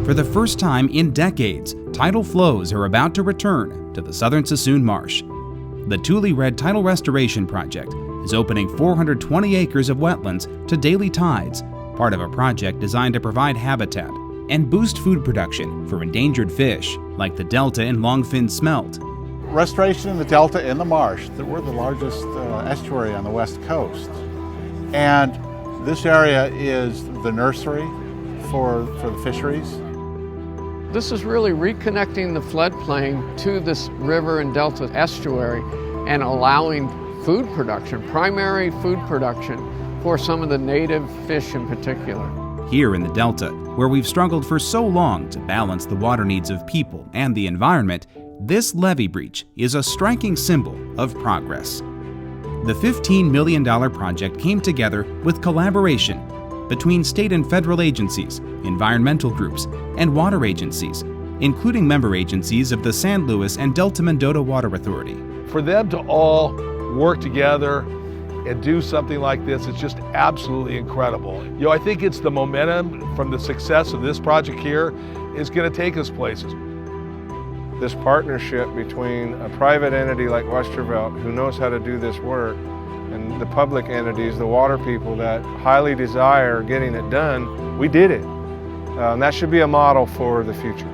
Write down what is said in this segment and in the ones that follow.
For the first time in decades, tidal flows are about to return to the Southern Suisun Marsh. The Tule Red Tidal Restoration project is opening 420 acres of wetlands to daily tides, part of a project designed to provide habitat and boost food production for endangered fish like the delta and longfin smelt. Restoration in the delta and the marsh, we're the largest estuary on the west coast. And this area is the nursery for the fisheries. This is really reconnecting the floodplain to this river and delta estuary and allowing food production, primary food production for some of the native fish in particular. Here in the delta, where we've struggled for so long to balance the water needs of people and the environment, this levee breach is a striking symbol of progress. The $15 million project came together with collaboration between state and federal agencies, environmental groups, and water agencies, including member agencies of the San Luis and Delta Mendota Water Authority. For them to all work together and do something like this, it's just absolutely incredible. I think it's the momentum from the success of this project here is going to take us places. This partnership between a private entity like Westervelt, who knows how to do this work, and the public entities, the water people that highly desire getting it done, we did it. And that should be a model for the future.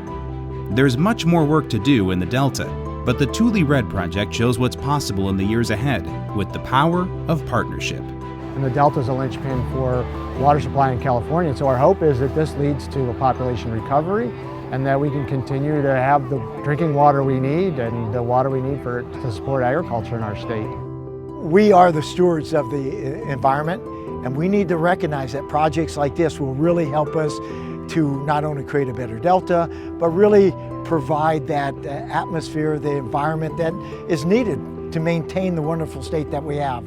There's much more work to do in the Delta, but the Tule Red project shows what's possible in the years ahead with the power of partnership. And the Delta is a linchpin for water supply in California, so our hope is that this leads to a population recovery and that we can continue to have the drinking water we need and the water we need to support agriculture in our state. We are the stewards of the environment, and we need to recognize that projects like this will really help us to not only create a better delta, but really provide that atmosphere, the environment that is needed to maintain the wonderful state that we have.